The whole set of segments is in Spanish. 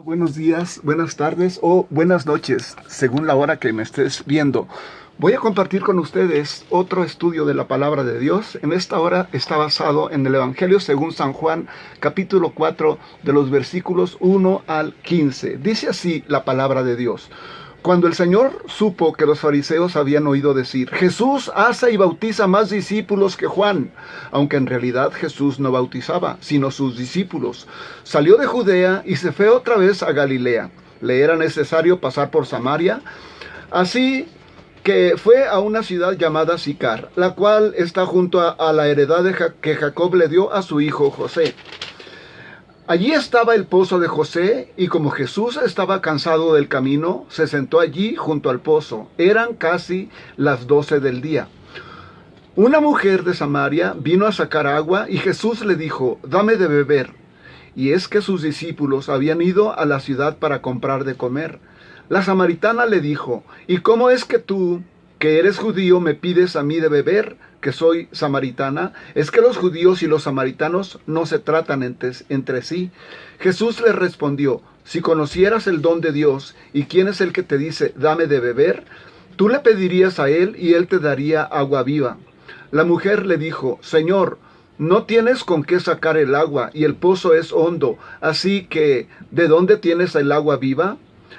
Buenos días, buenas tardes o buenas noches, según la hora que me estés viendo. Voy a compartir con ustedes otro estudio de la palabra de Dios. En esta hora está basado en el Evangelio según San Juan, capítulo 4, de los versículos 1 al 15. Dice así la palabra de Dios. Cuando el Señor supo que los fariseos habían oído decir, Jesús hace y bautiza más discípulos que Juan, aunque en realidad Jesús no bautizaba, sino sus discípulos, salió de Judea y se fue otra vez a Galilea. Le era necesario pasar por Samaria, así que fue a una ciudad llamada Sicar, la cual está junto a la heredad que Jacob le dio a su hijo José. Allí estaba el pozo de José, y como Jesús estaba cansado del camino, se sentó allí junto al pozo. Eran casi las 12 del día. Una mujer de Samaria vino a sacar agua, y Jesús le dijo, dame de beber. Y es que sus discípulos habían ido a la ciudad para comprar de comer. La samaritana le dijo, ¿y cómo es que tú, que eres judío, me pides a mí de beber, que soy samaritana? Es que los judíos y los samaritanos no se tratan entre sí. Jesús le respondió, si conocieras el don de Dios y quién es el que te dice, dame de beber, tú le pedirías a él y él te daría agua viva. La mujer le dijo, Señor, no tienes con qué sacar el agua y el pozo es hondo, así que ¿de dónde tienes el agua viva?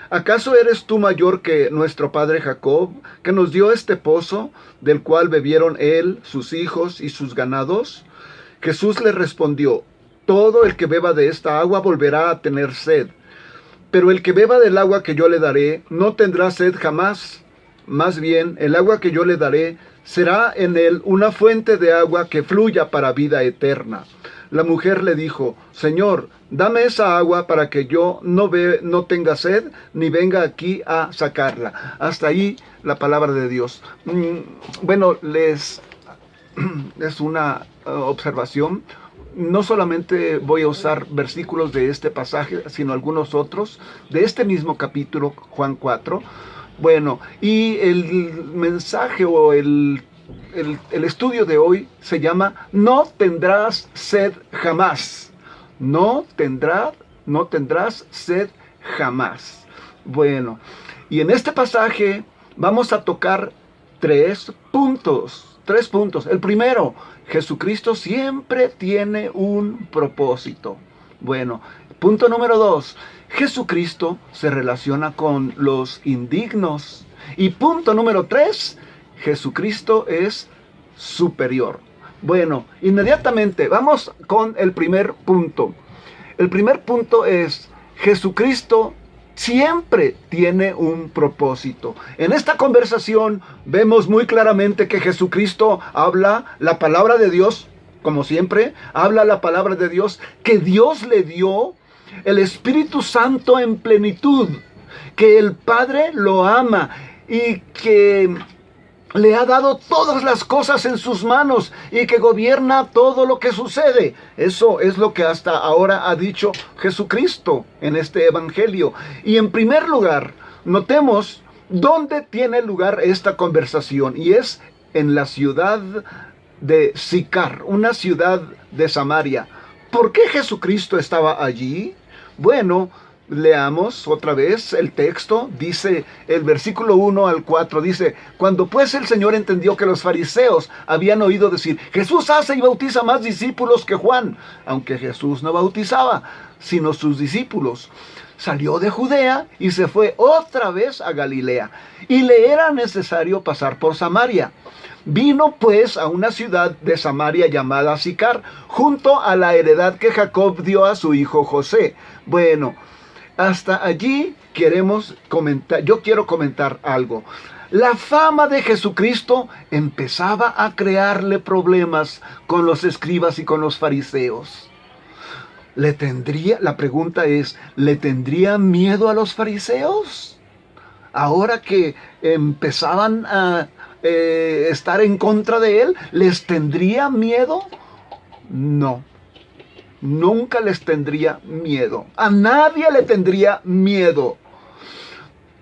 ¿Acaso eres tú mayor que nuestro padre Jacob, que nos dio este pozo, del cual bebieron él, sus hijos y sus ganados? Jesús le respondió, todo el que beba de esta agua volverá a tener sed, pero el que beba del agua que yo le daré no tendrá sed jamás. Más bien, el agua que yo le daré será en él una fuente de agua que fluya para vida eterna. La mujer le dijo, Señor, dame esa agua para que yo no tenga sed, ni venga aquí a sacarla. Hasta ahí la palabra de Dios. Bueno, es una observación. No solamente voy a usar versículos de este pasaje, sino algunos otros de este mismo capítulo, Juan 4. Bueno, y el mensaje o el estudio de hoy se llama No tendrás sed jamás. No tendrás sed jamás. Bueno, y en este pasaje vamos a tocar tres puntos. El primero, Jesucristo siempre tiene un propósito. Bueno, punto número 2, Jesucristo se relaciona con los indignos. Y punto número 3, Jesucristo es superior. Bueno, inmediatamente vamos con el primer punto. El primer punto es, Jesucristo siempre tiene un propósito. En esta conversación vemos muy claramente que Jesucristo habla la palabra de Dios, como siempre, habla la palabra de Dios, que Dios le dio el Espíritu Santo en plenitud, que el Padre lo ama y que le ha dado todas las cosas en sus manos y que gobierna todo lo que sucede. Eso es lo que hasta ahora ha dicho Jesucristo en este evangelio. Y en primer lugar, notemos dónde tiene lugar esta conversación, y es en la ciudad de Sicar, una ciudad de Samaria. ¿Por qué Jesucristo estaba allí? Bueno, leamos otra vez el texto. Dice el versículo 1 al 4, dice, cuando pues el Señor entendió que los fariseos habían oído decir, Jesús hace y bautiza más discípulos que Juan, aunque Jesús no bautizaba, sino sus discípulos, salió de Judea y se fue otra vez a Galilea, y le era necesario pasar por Samaria. Vino pues a una ciudad de Samaria llamada Sicar, junto a la heredad que Jacob dio a su hijo José. Bueno, hasta allí yo quiero comentar algo. La fama de Jesucristo empezaba a crearle problemas con los escribas y con los fariseos. La pregunta es, ¿le tendría miedo a los fariseos? Ahora que empezaban a estar en contra de él, ¿les tendría miedo? No. Nunca les tendría miedo. A nadie le tendría miedo.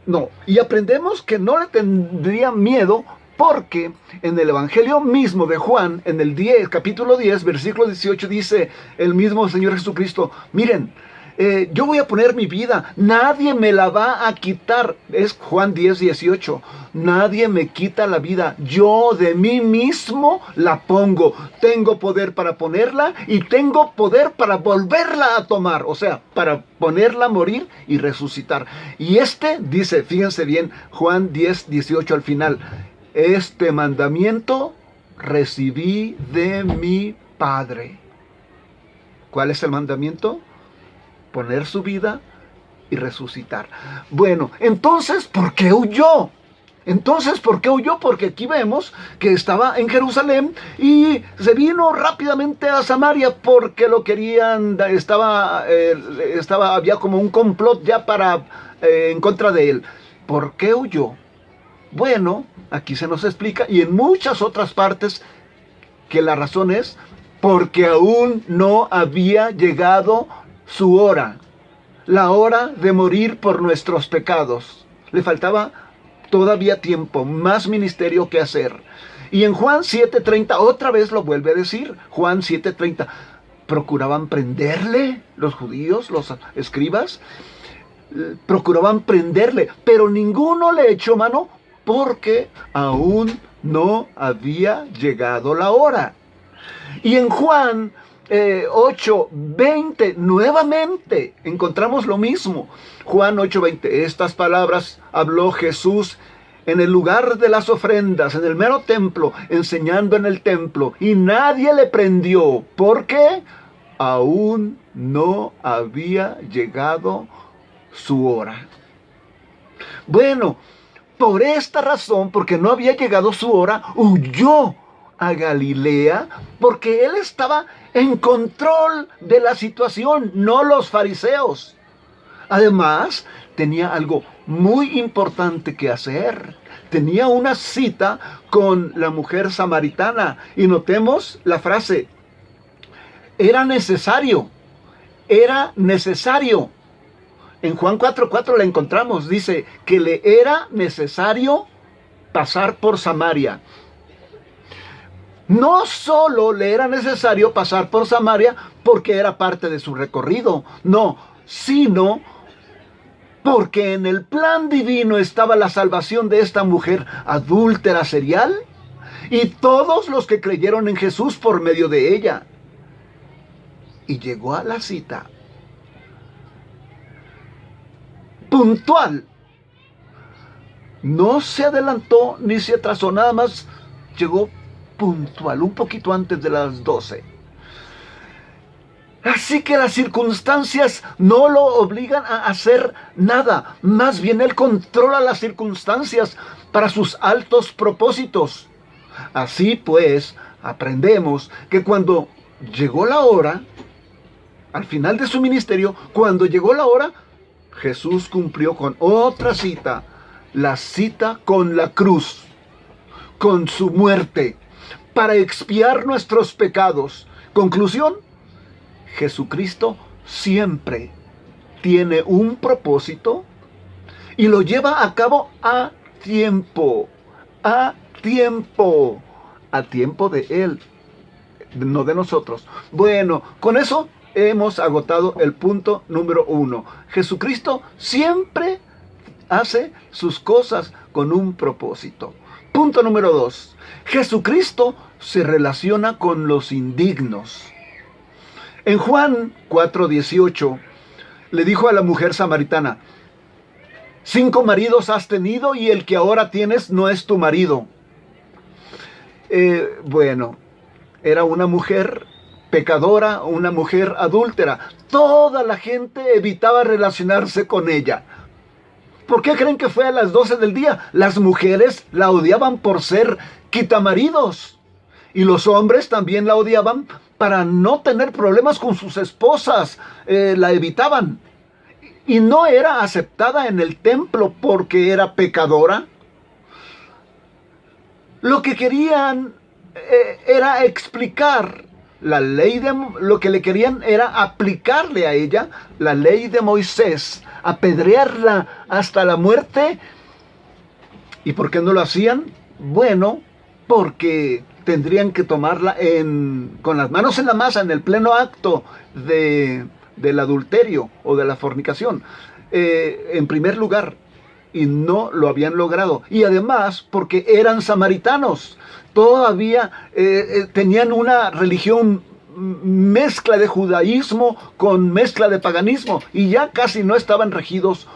No. Y aprendemos que no le tendría miedo porque en el Evangelio mismo de Juan, en el capítulo 10, versículo 18, dice el mismo Señor Jesucristo, miren, yo voy a poner mi vida, nadie me la va a quitar. Es Juan 10:18. Nadie me quita la vida, yo de mí mismo la pongo. Tengo poder para ponerla y tengo poder para volverla a tomar. O sea, para ponerla a morir y resucitar. Y dice, fíjense bien, Juan 10:18 al final. Este mandamiento recibí de mi Padre. ¿Cuál es el mandamiento? Poner su vida y resucitar. Bueno, entonces, ¿por qué huyó? Porque aquí vemos que estaba en Jerusalén y se vino rápidamente a Samaria porque lo querían, había como un complot ya en contra de él. ¿Por qué huyó? Bueno, aquí se nos explica y en muchas otras partes que la razón es porque aún no había llegado su hora, la hora de morir por nuestros pecados. Le faltaba todavía tiempo, más ministerio que hacer. Y en Juan 7:30, otra vez lo vuelve a decir, Juan 7:30, procuraban prenderle, los judíos, los escribas, procuraban prenderle, pero ninguno le echó mano porque aún no había llegado la hora. Y en Juan 8:20, nuevamente encontramos lo mismo. Juan 8:20, estas palabras habló Jesús en el lugar de las ofrendas, en el mero templo, enseñando en el templo, y nadie le prendió, porque aún no había llegado su hora. Bueno, por esta razón, porque no había llegado su hora, huyó a Galilea, porque él estaba en control de la situación, no los fariseos. Además, tenía algo muy importante que hacer. Tenía una cita con la mujer samaritana. Y notemos la frase, era necesario. En Juan 4:4 la encontramos, dice que le era necesario pasar por Samaria. No solo le era necesario pasar por Samaria porque era parte de su recorrido, no, sino porque en el plan divino estaba la salvación de esta mujer adúltera serial y todos los que creyeron en Jesús por medio de ella. Y llegó a la cita puntual. No se adelantó ni se atrasó, nada más llegó puntual, un poquito antes de las 12. Así que las circunstancias no lo obligan a hacer nada. Más bien él controla las circunstancias para sus altos propósitos. Así pues, aprendemos que cuando llegó la hora, al final de su ministerio, cuando llegó la hora, Jesús cumplió con otra cita, la cita con la cruz, con su muerte, para expiar nuestros pecados. Conclusión, Jesucristo siempre tiene un propósito y lo lleva a cabo a tiempo de Él, no de nosotros. Bueno, con eso hemos agotado el punto número 1. Jesucristo siempre hace sus cosas con un propósito. Punto número 2. Jesucristo se relaciona con los indignos. En Juan 4:18 le dijo a la mujer samaritana, 5 maridos has tenido y el que ahora tienes no es tu marido. Bueno, era una mujer pecadora, una mujer adúltera. Toda la gente evitaba relacionarse con ella. ¿Por qué creen que fue a las 12 del día? Las mujeres la odiaban por ser quitamaridos. Y los hombres también la odiaban para no tener problemas con sus esposas. La evitaban. Y no era aceptada en el templo porque era pecadora. Lo que querían era explicar la ley lo que le querían era aplicarle a ella la ley de Moisés, apedrearla hasta la muerte. ¿Y por qué no lo hacían? Bueno, porque tendrían que tomarla con las manos en la masa, en el pleno acto de del adulterio o de la fornicación. En primer lugar, y no lo habían logrado. Y además, porque eran samaritanos, todavía tenían una religión mezcla de judaísmo con mezcla de paganismo, y ya casi no estaban regidos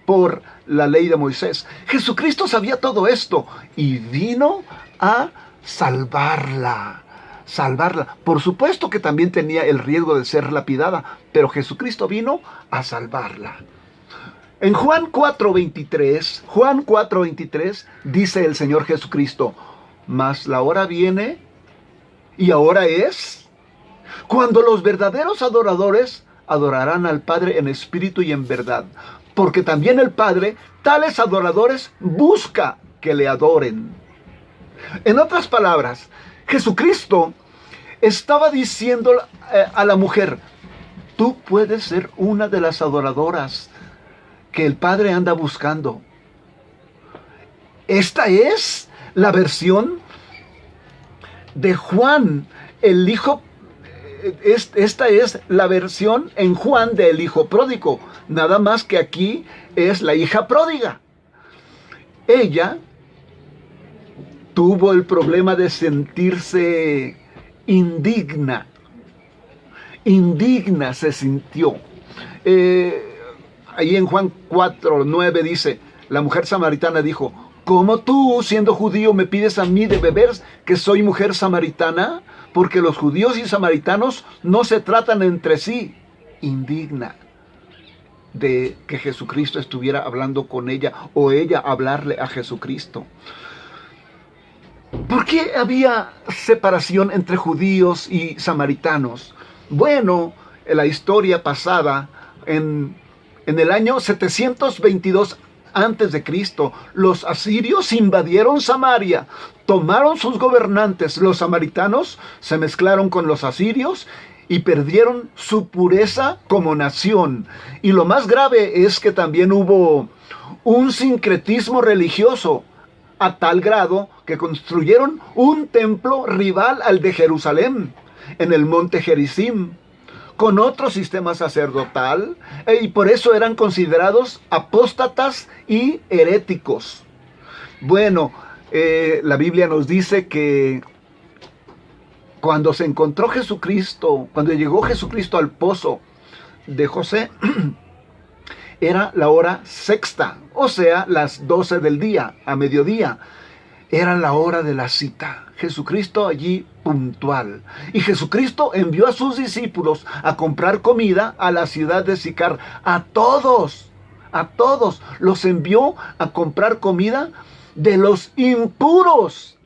por la ley de Moisés. Jesucristo sabía todo esto y vino a salvarla. Por supuesto que también tenía el riesgo de ser lapidada, pero Jesucristo vino a salvarla. En Juan 4:23 dice el Señor Jesucristo: mas la hora viene, y ahora es, cuando los verdaderos adoradores adorarán al Padre en espíritu y en verdad, porque también el Padre tales adoradores busca que le adoren. En otras palabras, Jesucristo estaba diciendo a la mujer: tú puedes ser una de las adoradoras que el Padre anda buscando. Esta es la versión de Juan, el hijo. Esta es la versión en Juan del hijo pródigo. Nada más que aquí es la hija pródiga. Ella tuvo el problema de sentirse indigna. Indigna se sintió. Ahí en Juan 4:9 dice: la mujer samaritana dijo: ¿cómo tú, siendo judío, me pides a mí de beber, que soy mujer samaritana? Porque los judíos y samaritanos no se tratan entre sí. Indigna de que Jesucristo estuviera hablando con ella, o ella hablarle a Jesucristo. ¿Por qué había separación entre judíos y samaritanos? Bueno, en la historia pasada, en el año 722 antes de Cristo, los asirios invadieron Samaria, tomaron sus gobernantes. Los samaritanos se mezclaron con los asirios y perdieron su pureza como nación. Y lo más grave es que también hubo un sincretismo religioso, a tal grado que construyeron un templo rival al de Jerusalén, en el monte Gerizim, con otro sistema sacerdotal, y por eso eran considerados apóstatas y heréticos. Bueno, la Biblia nos dice que cuando se encontró Jesucristo, cuando llegó Jesucristo al pozo de José, era la hora sexta, o sea, las 12 del día, a mediodía. Era la hora de la cita. Jesucristo allí puntual. Y Jesucristo envió a sus discípulos a comprar comida a la ciudad de Sicar. A todos los envió a comprar comida de los impuros.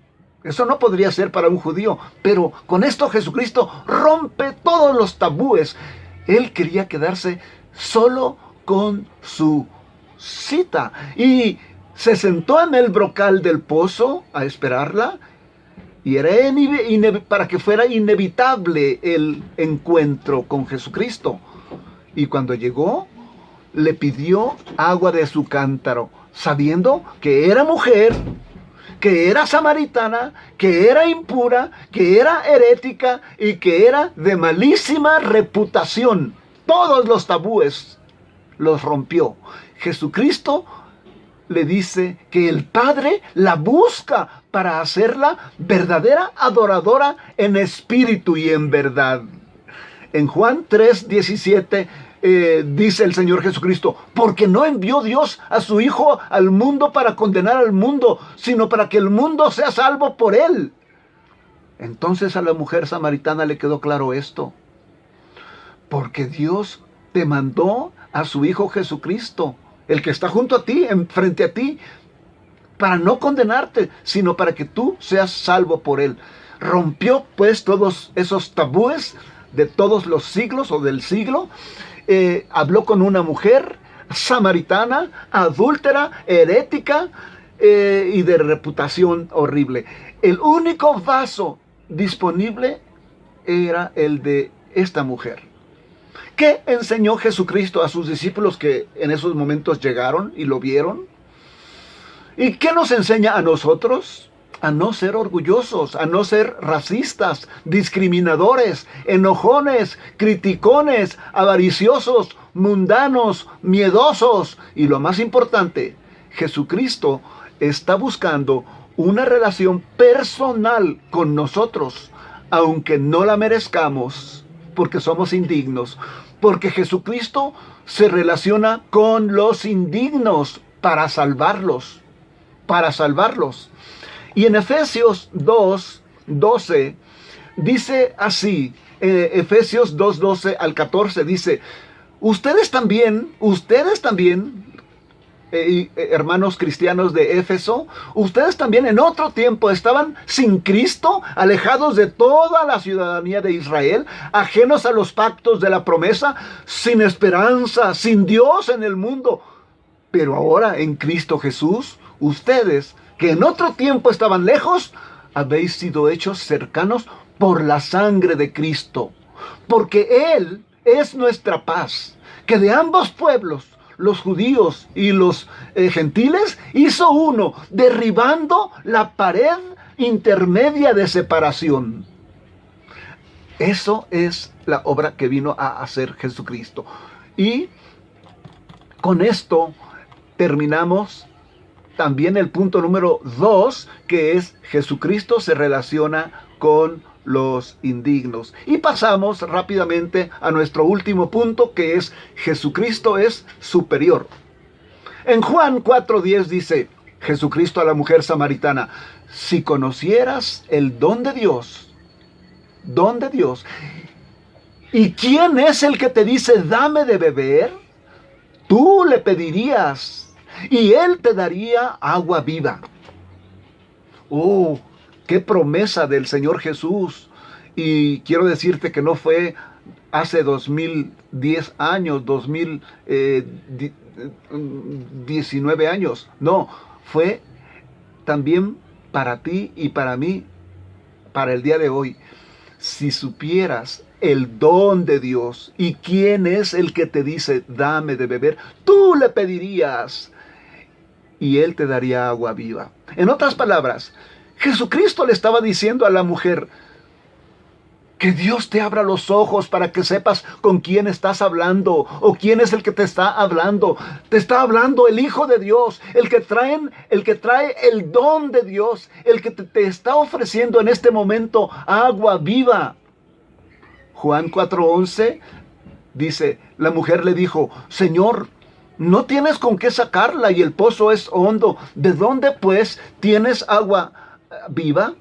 Eso no podría ser para un judío, pero con esto Jesucristo rompe todos los tabúes. Él quería quedarse solo con su cita y se sentó en el brocal del pozo a esperarla, y era para que fuera inevitable el encuentro con Jesucristo. Y cuando llegó, le pidió agua de su cántaro, sabiendo que era mujer, que era samaritana, que era impura, que era herética y que era de malísima reputación. Todos los tabúes los rompió. Jesucristo le dice que el Padre la busca para hacerla verdadera adoradora en espíritu y en verdad. En Juan 3:17 dice el Señor Jesucristo: porque no envió Dios a su Hijo al mundo para condenar al mundo, sino para que el mundo sea salvo por él. Entonces a la mujer samaritana le quedó claro esto: porque Dios te mandó a su Hijo Jesucristo, el que está junto a ti, frente a ti, para no condenarte, sino para que tú seas salvo por él. Rompió pues todos esos tabúes de todos los siglos o del siglo. Habló con una mujer samaritana, adúltera, herética y de reputación horrible. El único vaso disponible era el de esta mujer. ¿Qué enseñó Jesucristo a sus discípulos que en esos momentos llegaron y lo vieron? ¿Y qué nos enseña a nosotros? a no ser orgullosos, a no ser racistas, discriminadores, enojones, criticones, avariciosos, mundanos, miedosos. Y lo más importante, Jesucristo está buscando una relación personal con nosotros, aunque no la merezcamos, porque somos indignos, porque Jesucristo se relaciona con los indignos para salvarlos, para salvarlos. Y en Efesios 2:12 dice así, Efesios 2:12 al 14 dice, ustedes también, hermanos cristianos de Éfeso, ustedes también en otro tiempo estaban sin Cristo, alejados de toda la ciudadanía de Israel, ajenos a los pactos de la promesa, sin esperanza, sin Dios en el mundo. Pero ahora en Cristo Jesús, ustedes que en otro tiempo estaban lejos, habéis sido hechos cercanos por la sangre de Cristo, porque Él es nuestra paz, que de ambos pueblos, los judíos y los gentiles, hizo uno, derribando la pared intermedia de separación. Eso es la obra que vino a hacer Jesucristo. Y con esto terminamos también el punto número 2, que es Jesucristo se relaciona con los indignos. Y pasamos rápidamente a nuestro último punto, que es Jesucristo es superior. En Juan 4:10 dice Jesucristo a la mujer samaritana, si conocieras el don de Dios, ¿y quién es el que te dice dame de beber? Tú le pedirías y Él te daría agua viva. ¡Oh, qué promesa del Señor Jesús! Y quiero decirte que no fue hace 2010 años, 2019 años. No, fue también para ti y para mí, para el día de hoy. Si supieras el don de Dios y quién es el que te dice dame de beber, tú le pedirías y Él te daría agua viva. En otras palabras, Jesucristo le estaba diciendo a la mujer, que Dios te abra los ojos para que sepas con quién estás hablando o quién es el que te está hablando. Te está hablando el Hijo de Dios, el que trae el don de Dios, el que te está ofreciendo en este momento agua viva. Juan 4:11 dice, la mujer le dijo, Señor, no tienes con qué sacarla y el pozo es hondo. ¿De dónde pues tienes agua viva?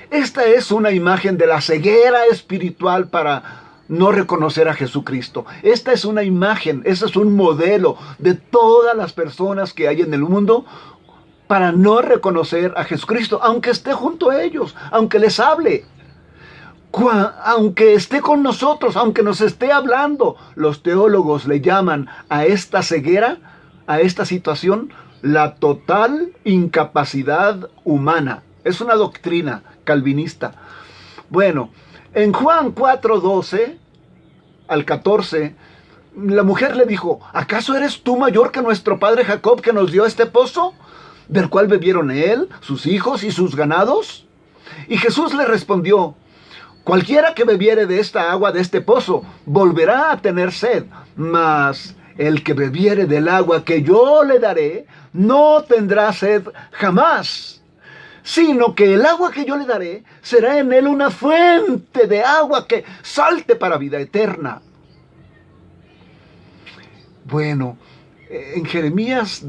Esta es una imagen de la ceguera espiritual para no reconocer a Jesucristo. Esta es una imagen, este es un modelo de todas las personas que hay en el mundo para no reconocer a Jesucristo, aunque esté junto a ellos, aunque les hable, aunque esté con nosotros, aunque nos esté hablando. Los teólogos le llaman a esta ceguera, a esta situación, la total incapacidad humana. Es una doctrina calvinista. Bueno, en Juan 4:12 al 14, la mujer le dijo, ¿acaso eres tú mayor que nuestro padre Jacob, que nos dio este pozo, del cual bebieron él, sus hijos y sus ganados? Y Jesús le respondió, cualquiera que bebiere de esta agua de este pozo, volverá a tener sed, mas el que bebiere del agua que yo le daré, no tendrá sed jamás, sino que el agua que yo le daré será en él una fuente de agua que salte para vida eterna. Bueno, en Jeremías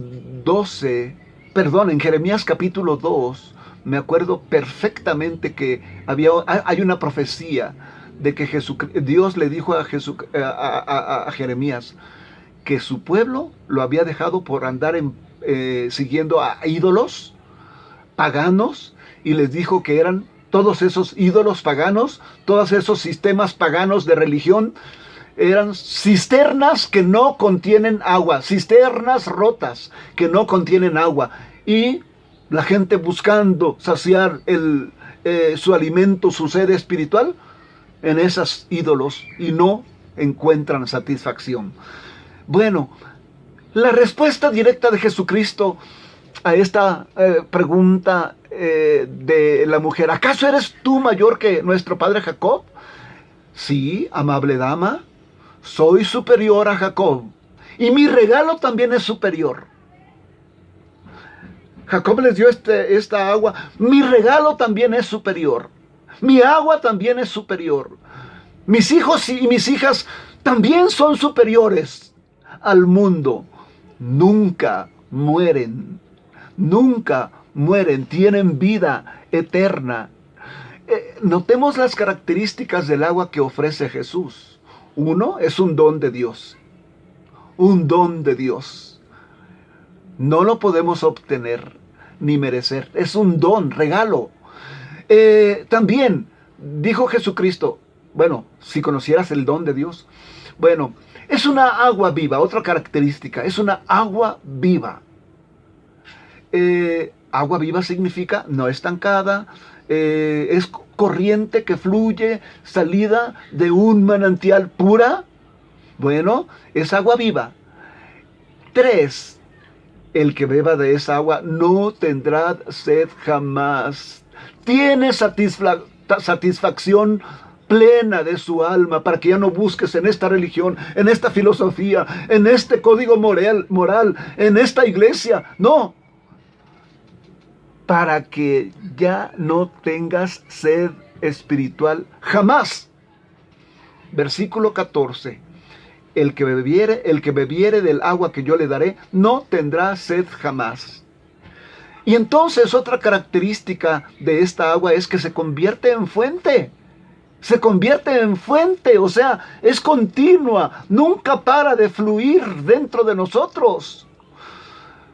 capítulo 2, me acuerdo perfectamente que hay una profecía de que Dios le dijo a Jeremías que su pueblo lo había dejado por andar siguiendo a ídolos paganos, y les dijo que eran todos esos ídolos paganos, todos esos sistemas paganos de religión, eran cisternas que no contienen agua, cisternas rotas que no contienen agua, y la gente buscando saciar su alimento, su sed espiritual, en esos ídolos, y no encuentran satisfacción. Bueno, la respuesta directa de Jesucristo a esta pregunta de la mujer: ¿acaso eres tú mayor que nuestro padre Jacob? Sí, amable dama, soy superior a Jacob, y mi regalo también es superior. Jacob les dio esta agua, mi regalo también es superior. Mi agua también es superior. Mis hijos y mis hijas también son superiores al mundo. Nunca mueren, nunca mueren, tienen vida eterna. Notemos las características del agua que ofrece Jesús. Uno, es un don de Dios. Un don de Dios. No lo podemos obtener ni merecer. Es un don, regalo. También dijo Jesucristo, bueno, si conocieras el don de Dios, bueno, es una agua viva. Otra característica, es una agua viva. Agua viva significa no estancada, es corriente que fluye, salida de un manantial pura. Bueno, es agua viva. 3, el que beba de esa agua no tendrá sed jamás. Tiene satisfacción plena de su alma, para que ya no busques en esta religión, en esta filosofía, en este código moral, en esta iglesia. No, para que ya no tengas sed espiritual jamás. Versículo 14. El que bebiere del agua que yo le daré, no tendrá sed jamás. Y entonces otra característica de esta agua es que se convierte en fuente. Se convierte en fuente, o sea, es continua, nunca para de fluir dentro de nosotros.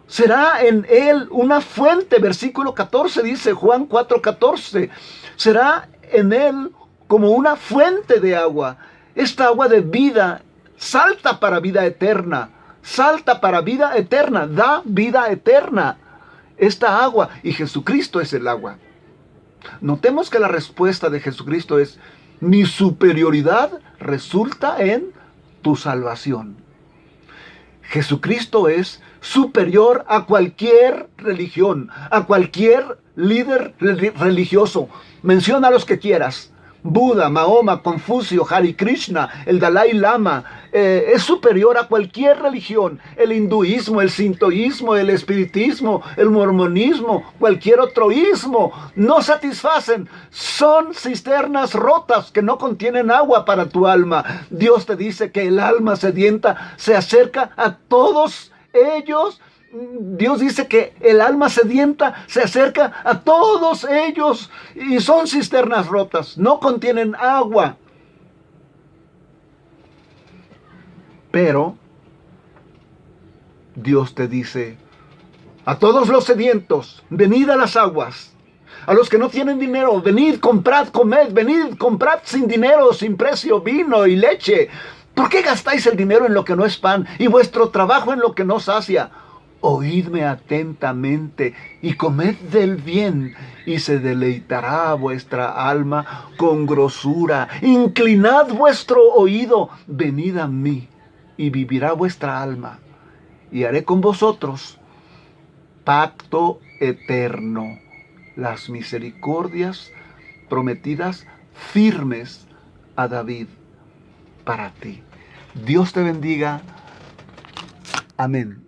Será en él una fuente, versículo 14 dice, Juan 4:14, será en él como una fuente de agua. Esta agua de vida salta para vida eterna, salta para vida eterna, da vida eterna. Esta agua, y Jesucristo es el agua. Notemos que la respuesta de Jesucristo es: mi superioridad resulta en tu salvación. Jesucristo es superior a cualquier religión, a cualquier líder religioso. Menciona a los que quieras: Buda, Mahoma, Confucio, Hare Krishna, el Dalai Lama. Es superior a cualquier religión. El hinduismo, el sintoísmo, el espiritismo, el mormonismo, cualquier otro ismo, no satisfacen. Son cisternas rotas que no contienen agua para tu alma. Dios te dice que el alma sedienta se acerca a todos ellos. Dios dice que el alma sedienta se acerca a todos ellos, y son cisternas rotas, no contienen agua. Pero Dios te dice: a todos los sedientos, venid a las aguas. A los que no tienen dinero, venid, comprad, comed. Venid, comprad sin dinero, sin precio, vino y leche. ¿Por qué gastáis el dinero en lo que no es pan y vuestro trabajo en lo que no sacia? Oídme atentamente y comed del bien, y se deleitará vuestra alma con grosura. Inclinad vuestro oído, venid a mí, y vivirá vuestra alma, y haré con vosotros pacto eterno, las misericordias prometidas firmes a David para ti. Dios te bendiga. Amén.